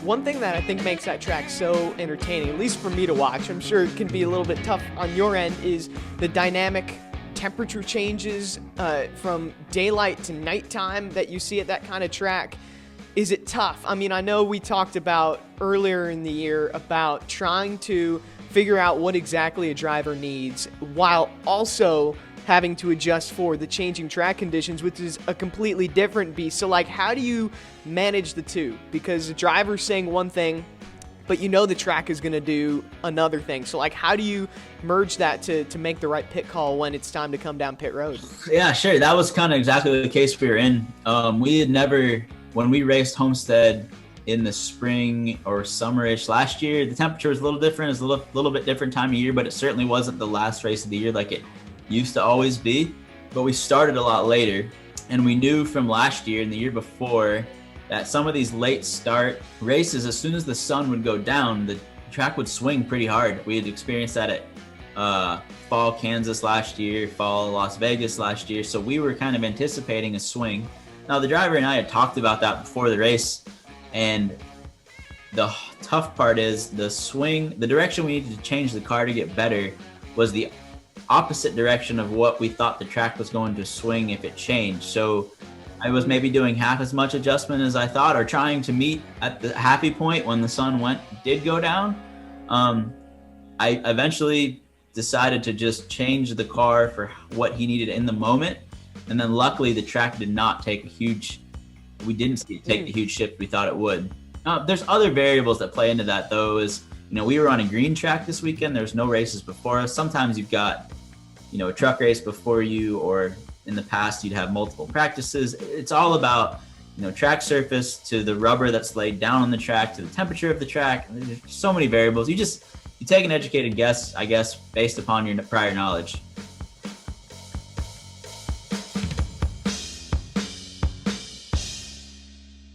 One thing that I think makes that track so entertaining, at least for me to watch, I'm sure it can be a little bit tough on your end, is the dynamic temperature changes from daylight to nighttime that you see at that kind of track. Is it tough? I mean, I know we talked about earlier in the year about trying to figure out what exactly a driver needs while also having to adjust for the changing track conditions, which is a completely different beast. So, like, how do you manage the two? Because the driver's saying one thing, but you know the track is going to do another thing. So, like, how do you merge that to make the right pit call when it's time to come down pit road? Yeah, sure. That was kind of exactly the case we were in. We had never, when we raced Homestead in the spring or summerish last year, the temperature was a little different. It was a little bit different time of year, but it certainly wasn't the last race of the year like it used to always be. But we started a lot later, and we knew from last year and the year before that some of these late start races, as soon as the sun would go down, the track would swing pretty hard. We had experienced that at fall Kansas last year, fall Las Vegas last year. So we were kind of anticipating a swing. Now the driver and I had talked about that before the race, and the tough part is the swing, the direction we needed to change the car to get better was the opposite direction of what we thought the track was going to swing if it changed. So I was maybe doing half as much adjustment as I thought, or trying to meet at the happy point when the sun did go down. I eventually decided to just change the car for what he needed in the moment. And then luckily the track did not take we didn't see it take the huge shift we thought it would. There's other variables that play into that though, is, we were on a green track this weekend. There's no races before us. Sometimes you've got, a truck race before you, or in the past you'd have multiple practices. It's all about, track surface to the rubber that's laid down on the track to the temperature of the track. There's so many variables. You take an educated guess, I guess, based upon your prior knowledge.